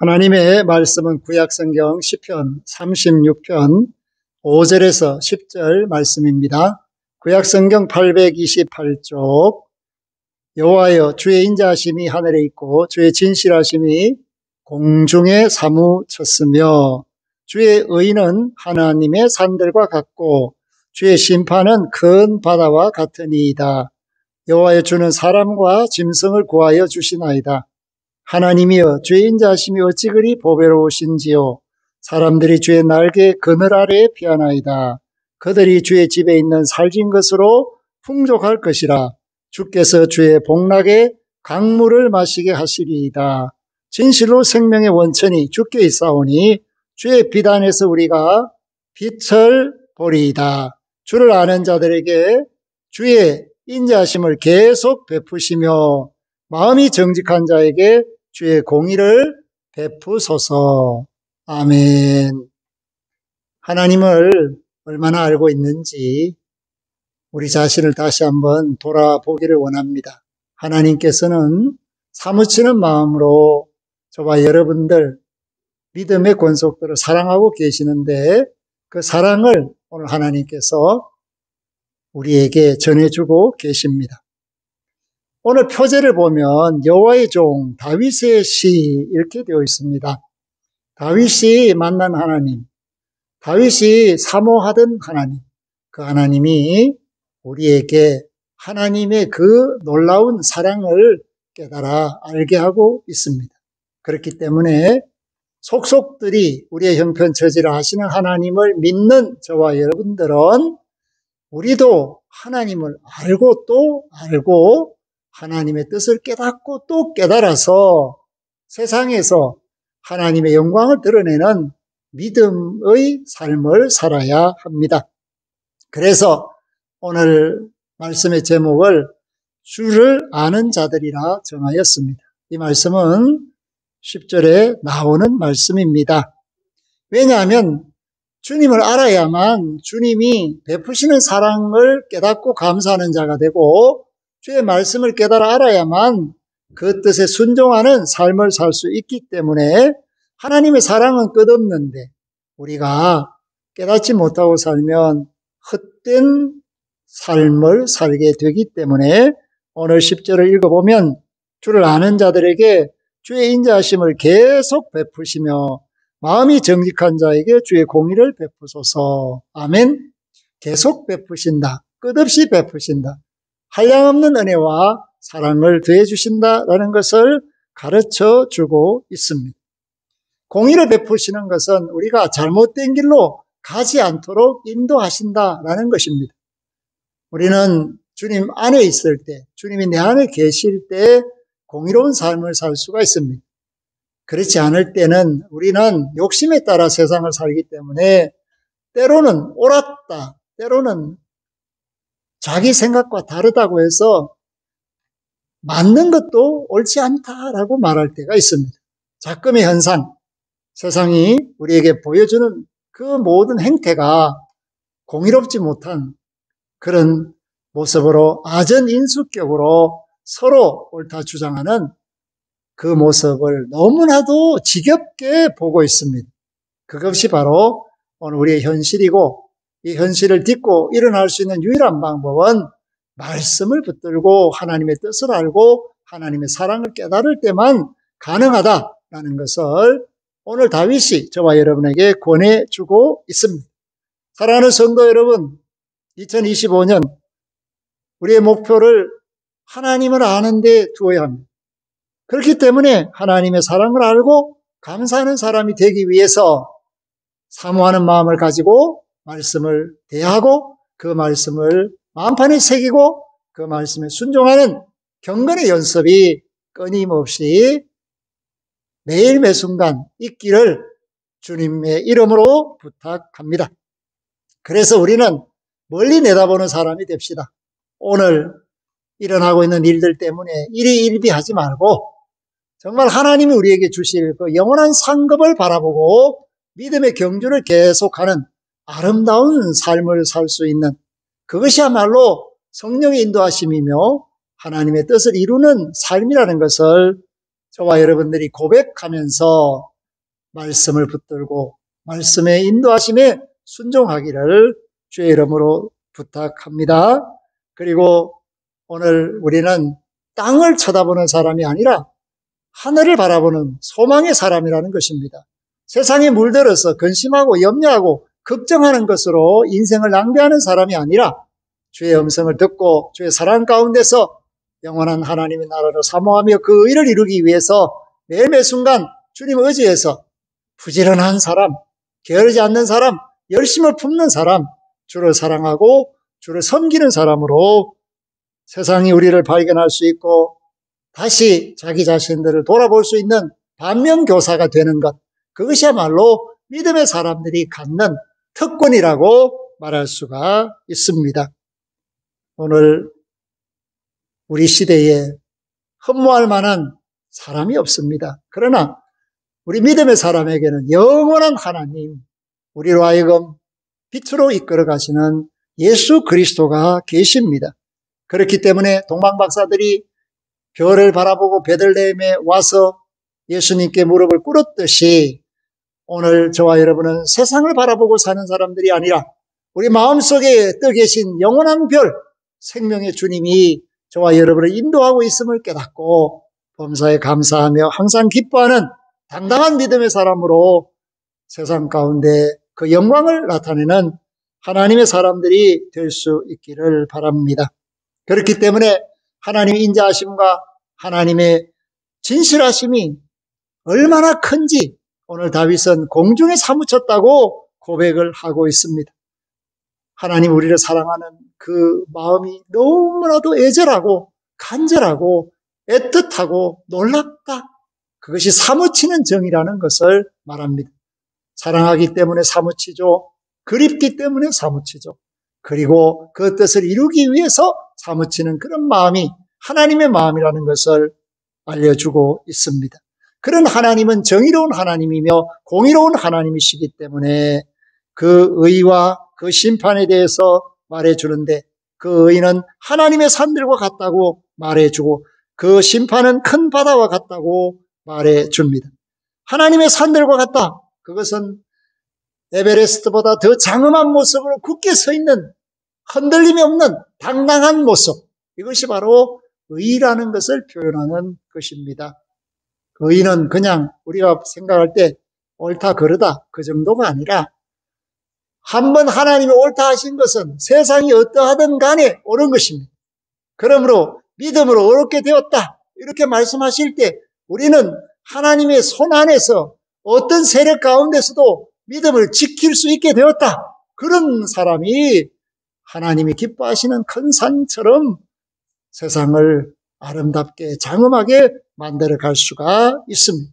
하나님의 말씀은 구약성경 시편 36편 5절에서 10절 말씀입니다. 구약성경 828쪽 여호와여 주의 인자하심이 하늘에 있고 주의 진실하심이 공중에 사무쳤으며 주의 의는 하나님의 산들과 같고 주의 심판은 큰 바다와 같으니이다. 여호와여 주는 사람과 짐승을 구하여 주시나이다. 하나님이여 주의 인자하심이 어찌 그리 보배로우신지요. 사람들이 주의 날개 그늘 아래에 피하나이다. 그들이 주의 집에 있는 살진 것으로 풍족할 것이라. 주께서 주의 복락에 강물을 마시게 하시리이다. 진실로 생명의 원천이 주께 있사오니 주의 빛 안에서 우리가 빛을 보리이다. 주를 아는 자들에게 주의 인자하심을 계속 베푸시며 마음이 정직한 자에게 주의 공의를 베푸소서. 아멘. 하나님을 얼마나 알고 있는지 우리 자신을 다시 한번 돌아보기를 원합니다. 하나님께서는 사무치는 마음으로 저와 여러분들 믿음의 권속들을 사랑하고 계시는데 그 사랑을 오늘 하나님께서 우리에게 전해주고 계십니다. 오늘 표제를 보면 여호와의 종 다윗의 시 이렇게 되어 있습니다. 다윗이 만난 하나님, 다윗이 사모하던 하나님, 그 하나님이 우리에게 하나님의 그 놀라운 사랑을 깨달아 알게 하고 있습니다. 그렇기 때문에 속속들이 우리의 형편 처지를 하시는 하나님을 믿는 저와 여러분들은 우리도 하나님을 알고 또 알고 하나님의 뜻을 깨닫고 또 깨달아서 세상에서 하나님의 영광을 드러내는 믿음의 삶을 살아야 합니다. 그래서 오늘 말씀의 제목을 주를 아는 자들이라 정하였습니다. 이 말씀은 10절에 나오는 말씀입니다. 왜냐하면 주님을 알아야만 주님이 베푸시는 사랑을 깨닫고 감사하는 자가 되고 주의 말씀을 깨달아 알아야만 그 뜻에 순종하는 삶을 살 수 있기 때문에 하나님의 사랑은 끝없는데 우리가 깨닫지 못하고 살면 헛된 삶을 살게 되기 때문에 오늘 10절을 읽어보면 주를 아는 자들에게 주의 인자하심을 계속 베푸시며 마음이 정직한 자에게 주의 공의를 베푸소서. 아멘. 계속 베푸신다. 끝없이 베푸신다. 한량없는 은혜와 사랑을 더해 주신다라는 것을 가르쳐 주고 있습니다. 공의를 베푸시는 것은 우리가 잘못된 길로 가지 않도록 인도하신다라는 것입니다. 우리는 주님 안에 있을 때, 주님이 내 안에 계실 때 공의로운 삶을 살 수가 있습니다. 그렇지 않을 때는 우리는 욕심에 따라 세상을 살기 때문에 때로는 옳았다, 때로는 자기 생각과 다르다고 해서 맞는 것도 옳지 않다라고 말할 때가 있습니다. 작금의 현상, 세상이 우리에게 보여주는 그 모든 행태가 공의롭지 못한 그런 모습으로 아전인수격으로 서로 옳다 주장하는 그 모습을 너무나도 지겹게 보고 있습니다. 그것이 바로 오늘 우리의 현실이고 이 현실을 딛고 일어날 수 있는 유일한 방법은 말씀을 붙들고 하나님의 뜻을 알고 하나님의 사랑을 깨달을 때만 가능하다라는 것을 오늘 다윗이 저와 여러분에게 권해주고 있습니다. 사랑하는 성도 여러분, 2025년 우리의 목표를 하나님을 아는 데 두어야 합니다. 그렇기 때문에 하나님의 사랑을 알고 감사하는 사람이 되기 위해서 사모하는 마음을 가지고 말씀을 대하고 그 말씀을 마음판에 새기고 그 말씀에 순종하는 경건의 연습이 끊임없이 매일 매순간 있기를 주님의 이름으로 부탁합니다. 그래서 우리는 멀리 내다보는 사람이 됩시다. 오늘 일어나고 있는 일들 때문에 일희일비하지 말고 정말 하나님이 우리에게 주실 그 영원한 상급을 바라보고 믿음의 경주를 계속하는 아름다운 삶을 살 수 있는 그것이야말로 성령의 인도하심이며 하나님의 뜻을 이루는 삶이라는 것을 저와 여러분들이 고백하면서 말씀을 붙들고 말씀의 인도하심에 순종하기를 주의 이름으로 부탁합니다. 그리고 오늘 우리는 땅을 쳐다보는 사람이 아니라 하늘을 바라보는 소망의 사람이라는 것입니다. 세상에 물들어서 근심하고 염려하고 걱정하는 것으로 인생을 낭비하는 사람이 아니라 주의 음성을 듣고 주의 사랑 가운데서 영원한 하나님의 나라를 사모하며 그 의를 이루기 위해서 매일매 순간 주님 의지해서 부지런한 사람, 게으르지 않는 사람, 열심을 품는 사람, 주를 사랑하고 주를 섬기는 사람으로 세상이 우리를 발견할 수 있고 다시 자기 자신들을 돌아볼 수 있는 반면교사가 되는 것, 그것이야말로 믿음의 사람들이 갖는 특권이라고 말할 수가 있습니다. 오늘 우리 시대에 흠모할 만한 사람이 없습니다. 그러나 우리 믿음의 사람에게는 영원한 하나님, 우리로 하여금 빛으로 이끌어 가시는 예수 그리스도가 계십니다. 그렇기 때문에 동방박사들이 별을 바라보고 베들레헴에 와서 예수님께 무릎을 꿇었듯이 오늘 저와 여러분은 세상을 바라보고 사는 사람들이 아니라 우리 마음속에 떠 계신 영원한 별, 생명의 주님이 저와 여러분을 인도하고 있음을 깨닫고 범사에 감사하며 항상 기뻐하는 당당한 믿음의 사람으로 세상 가운데 그 영광을 나타내는 하나님의 사람들이 될 수 있기를 바랍니다. 그렇기 때문에 하나님의 인자하심과 하나님의 진실하심이 얼마나 큰지 오늘 다윗은 공중에 사무쳤다고 고백을 하고 있습니다. 하나님 우리를 사랑하는 그 마음이 너무나도 애절하고 간절하고 애틋하고 놀랍다. 그것이 사무치는 정이라는 것을 말합니다. 사랑하기 때문에 사무치죠. 그립기 때문에 사무치죠. 그리고 그 뜻을 이루기 위해서 사무치는 그런 마음이 하나님의 마음이라는 것을 알려주고 있습니다. 그런 하나님은 정의로운 하나님이며 공의로운 하나님이시기 때문에 그 의와 그 심판에 대해서 말해주는데 그 의는 하나님의 산들과 같다고 말해주고 그 심판은 큰 바다와 같다고 말해줍니다. 하나님의 산들과 같다. 그것은 에베레스트보다 더 장엄한 모습으로 굳게 서 있는 흔들림이 없는 당당한 모습. 이것이 바로 의라는 것을 표현하는 것입니다. 의는 그냥 우리가 생각할 때 옳다 그르다 그 정도가 아니라 한번 하나님이 옳다 하신 것은 세상이 어떠하든 간에 옳은 것입니다. 그러므로 믿음으로 옳게 되었다 이렇게 말씀하실 때 우리는 하나님의 손 안에서 어떤 세력 가운데서도 믿음을 지킬 수 있게 되었다. 그런 사람이 하나님이 기뻐하시는 큰 산처럼 세상을 아름답게 장엄하게 만들어 갈 수가 있습니다.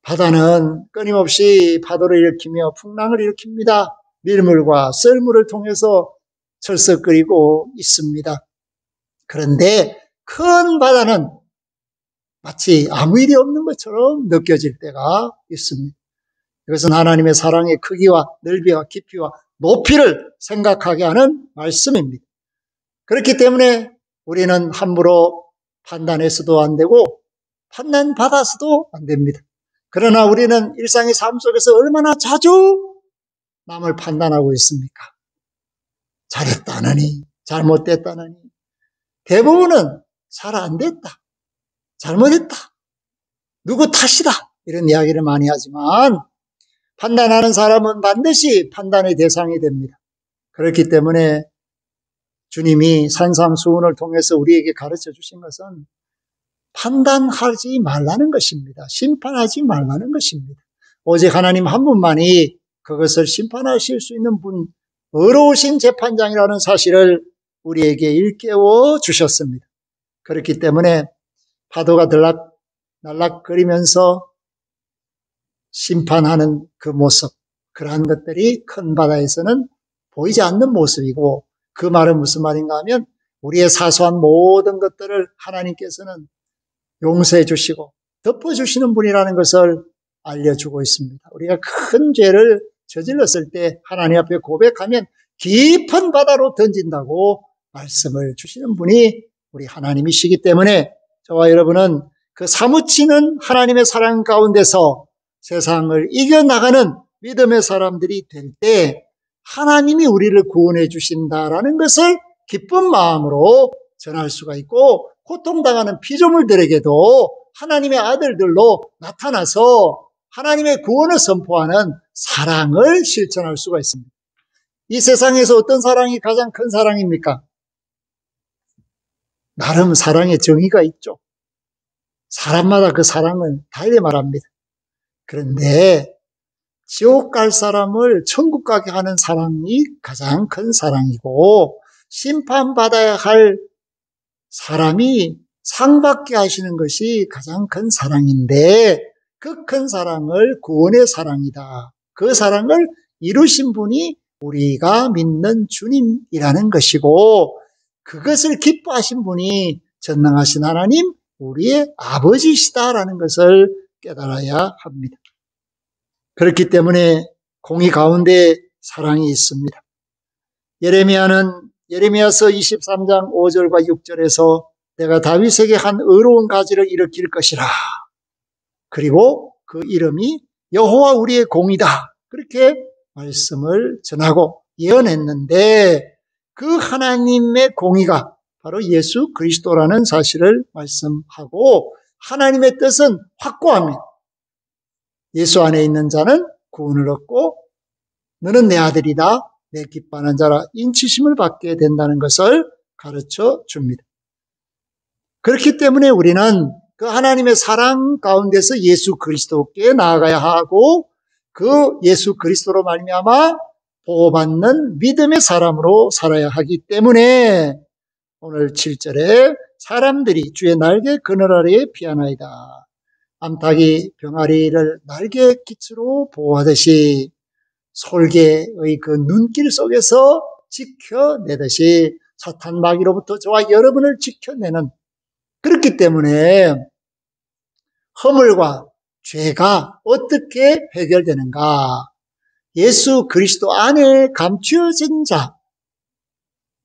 바다는 끊임없이 파도를 일으키며 풍랑을 일으킵니다. 밀물과 썰물을 통해서 철썩거리고 있습니다. 그런데 큰 바다는 마치 아무 일이 없는 것처럼 느껴질 때가 있습니다. 이것은 하나님의 사랑의 크기와 넓이와 깊이와 높이를 생각하게 하는 말씀입니다. 그렇기 때문에 우리는 함부로 판단해서도 안 되고 판단받아서도 안 됩니다. 그러나 우리는 일상의 삶 속에서 얼마나 자주 남을 판단하고 있습니까? 잘했다느니 잘못됐다느니 대부분은 잘 안 됐다, 잘못했다, 누구 탓이다 이런 이야기를 많이 하지만 판단하는 사람은 반드시 판단의 대상이 됩니다. 그렇기 때문에 주님이 산상수훈을 통해서 우리에게 가르쳐 주신 것은 판단하지 말라는 것입니다. 심판하지 말라는 것입니다. 오직 하나님 한 분만이 그것을 심판하실 수 있는 분, 의로우신 재판장이라는 사실을 우리에게 일깨워 주셨습니다. 그렇기 때문에 파도가 날락거리면서 심판하는 그 모습, 그러한 것들이 큰 바다에서는 보이지 않는 모습이고 그 말은 무슨 말인가 하면 우리의 사소한 모든 것들을 하나님께서는 용서해 주시고 덮어주시는 분이라는 것을 알려주고 있습니다. 우리가 큰 죄를 저질렀을 때 하나님 앞에 고백하면 깊은 바다로 던진다고 말씀을 주시는 분이 우리 하나님이시기 때문에 저와 여러분은 그 사무치는 하나님의 사랑 가운데서 세상을 이겨나가는 믿음의 사람들이 될 때 하나님이 우리를 구원해 주신다라는 것을 기쁜 마음으로 전할 수가 있고, 고통당하는 피조물들에게도 하나님의 아들들로 나타나서 하나님의 구원을 선포하는 사랑을 실천할 수가 있습니다. 이 세상에서 어떤 사랑이 가장 큰 사랑입니까? 나름 사랑의 정의가 있죠. 사람마다 그 사랑을 달리 말합니다. 그런데 지옥 갈 사람을 천국 가게 하는 사랑이 가장 큰 사랑이고, 심판받아야 할 사람이 상받게 하시는 것이 가장 큰 사랑인데, 그 큰 사랑을 구원의 사랑이다. 그 사랑을 이루신 분이 우리가 믿는 주님이라는 것이고, 그것을 기뻐하신 분이 전능하신 하나님, 우리의 아버지시다라는 것을 깨달아야 합니다. 그렇기 때문에 공의 가운데 사랑이 있습니다. 예레미야서 23장 5절과 6절에서 내가 다윗에게 한 의로운 가지를 일으킬 것이라. 그리고 그 이름이 여호와 우리의 공이다. 그렇게 말씀을 전하고 예언했는데, 그 하나님의 공의가 바로 예수 그리스도라는 사실을 말씀하고, 하나님의 뜻은 확고합니다. 예수 안에 있는 자는 구원을 얻고 너는 내 아들이다, 내 기뻐하는 자라 인치심을 받게 된다는 것을 가르쳐 줍니다. 그렇기 때문에 우리는 그 하나님의 사랑 가운데서 예수 그리스도께 나아가야 하고, 그 예수 그리스도로 말미암아 보호받는 믿음의 사람으로 살아야 하기 때문에 오늘 7절에 사람들이 주의 날개 그늘 아래에 피하나이다. 암탉이 병아리를 날개 깃으로 보호하듯이 솔개의 그 눈길 속에서 지켜내듯이 사탄 마귀로부터 저와 여러분을 지켜내는, 그렇기 때문에 허물과 죄가 어떻게 해결되는가? 예수 그리스도 안에 감추어진 자,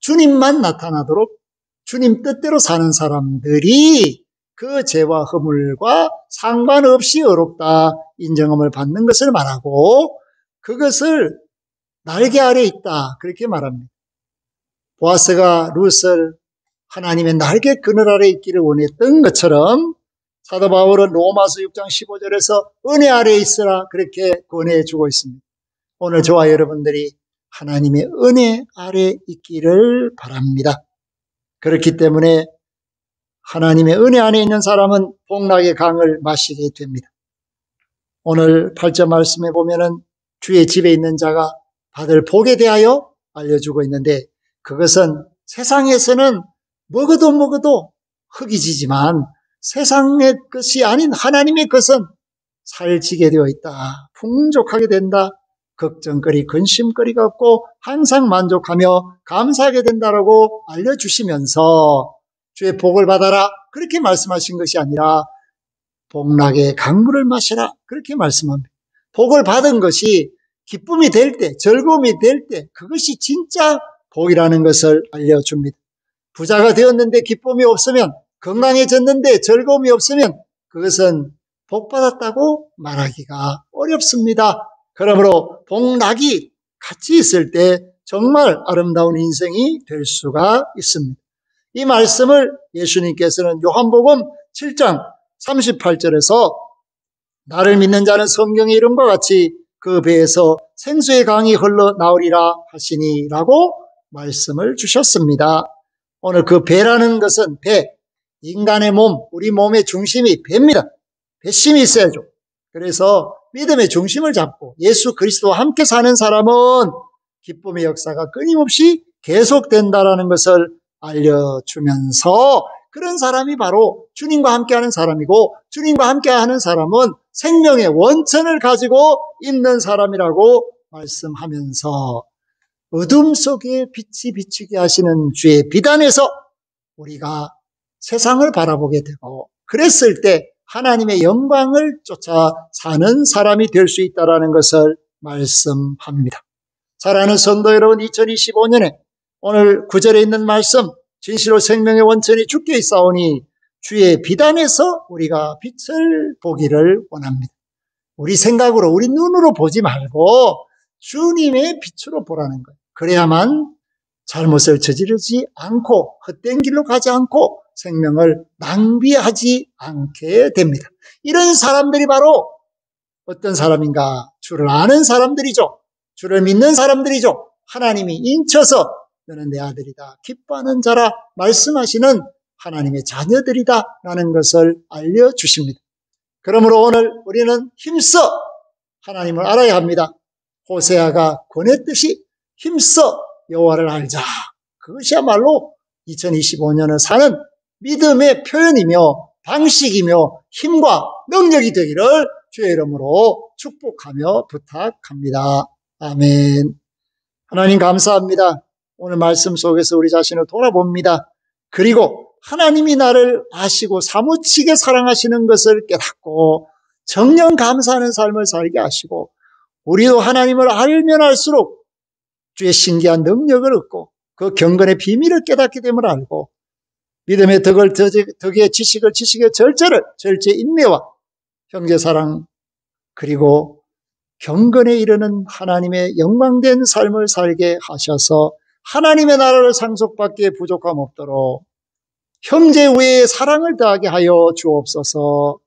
주님만 나타나도록 주님 뜻대로 사는 사람들이 그 죄와 허물과 상관없이 의롭다 인정함을 받는 것을 말하고, 그것을 날개 아래 있다 그렇게 말합니다. 보아스가 룻을 하나님의 날개 그늘 아래 있기를 원했던 것처럼 사도 바울은 로마서 6장 15절에서 은혜 아래 있으라 그렇게 권해주고 있습니다. 오늘 저와 여러분들이 하나님의 은혜 아래 있기를 바랍니다. 그렇기 때문에 하나님의 은혜 안에 있는 사람은 복락의 강을 마시게 됩니다. 오늘 8절 말씀에 보면은 주의 집에 있는 자가 받을 복에 대하여 알려주고 있는데, 그것은 세상에서는 먹어도 흙이 지지만 세상의 것이 아닌 하나님의 것은 살지게 되어 있다. 풍족하게 된다. 걱정거리, 근심거리가 없고 항상 만족하며 감사하게 된다라고 알려주시면서 주의 복을 받아라 그렇게 말씀하신 것이 아니라 복락의 강물을 마시라 그렇게 말씀합니다. 복을 받은 것이 기쁨이 될 때, 즐거움이 될 때, 그것이 진짜 복이라는 것을 알려줍니다. 부자가 되었는데 기쁨이 없으면, 건강해졌는데 즐거움이 없으면 그것은 복 받았다고 말하기가 어렵습니다. 그러므로 복락이 같이 있을 때 정말 아름다운 인생이 될 수가 있습니다. 이 말씀을 예수님께서는 요한복음 7장 38절에서 나를 믿는 자는 성경의 이름과 같이 그 배에서 생수의 강이 흘러나오리라 하시니라고 말씀을 주셨습니다. 오늘 그 배라는 것은 배, 인간의 몸, 우리 몸의 중심이 배입니다. 배심이 있어야죠. 그래서 믿음의 중심을 잡고 예수 그리스도와 함께 사는 사람은 기쁨의 역사가 끊임없이 계속된다라는 것을 알려주면서, 그런 사람이 바로 주님과 함께하는 사람이고, 주님과 함께하는 사람은 생명의 원천을 가지고 있는 사람이라고 말씀하면서 어둠 속에 빛이 비추게 하시는 주의 비단에서 우리가 세상을 바라보게 되고, 그랬을 때 하나님의 영광을 쫓아 사는 사람이 될 수 있다는 것을 말씀합니다. 사랑하는 성도 여러분, 2025년에 오늘 9절에 있는 말씀, 진실로 생명의 원천이 주께 있사오니 주의 비단에서 우리가 빛을 보기를 원합니다. 우리 생각으로, 우리 눈으로 보지 말고 주님의 빛으로 보라는 거예요. 그래야만 잘못을 저지르지 않고 헛된 길로 가지 않고 생명을 낭비하지 않게 됩니다. 이런 사람들이 바로 어떤 사람인가? 주를 아는 사람들이죠. 주를 믿는 사람들이죠. 하나님이 인쳐서 너는 내 아들이다, 기뻐하는 자라 말씀하시는 하나님의 자녀들이다 라는 것을 알려주십니다. 그러므로 오늘 우리는 힘써 하나님을 알아야 합니다. 호세아가 권했듯이 힘써 여호와를 알자. 그것이야말로 2025년을 사는 믿음의 표현이며 방식이며 힘과 능력이 되기를 주의 이름으로 축복하며 부탁합니다. 아멘. 하나님 감사합니다. 오늘 말씀 속에서 우리 자신을 돌아봅니다. 그리고 하나님이 나를 아시고 사무치게 사랑하시는 것을 깨닫고 정녕 감사하는 삶을 살게 하시고 우리도 하나님을 알면 알수록 주의 신기한 능력을 얻고 그 경건의 비밀을 깨닫게 됨을 알고 믿음의 덕의 지식의 절제를, 절제 인내와 형제사랑 그리고 경건에 이르는 하나님의 영광된 삶을 살게 하셔서 하나님의 나라를 상속받기에 부족함 없도록 형제 외에 사랑을 더하게 하여 주옵소서.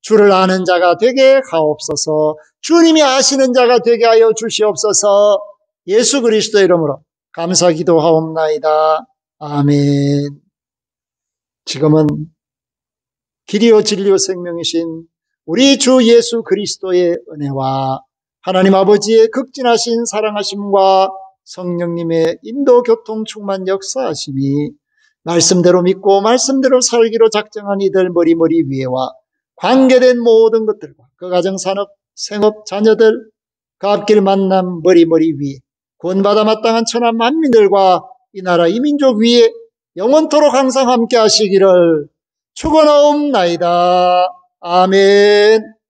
주를 아는 자가 되게 하옵소서. 주님이 아시는 자가 되게 하여 주시옵소서. 예수 그리스도의 이름으로 감사 기도하옵나이다. 아멘. 지금은 길이요 진리요 생명이신 우리 주 예수 그리스도의 은혜와 하나님 아버지의 극진하신 사랑하심과 성령님의 인도 교통 충만 역사하심이 말씀대로 믿고 말씀대로 살기로 작정한 이들 머리머리 위에와 관계된 모든 것들과 그 가정 산업 생업 자녀들 그 앞길 만남 머리머리 위에 구원받아 마땅한 천하 만민들과 이 나라 이 민족 위에 영원토록 항상 함께 하시기를 축원하옵나이다. 아멘.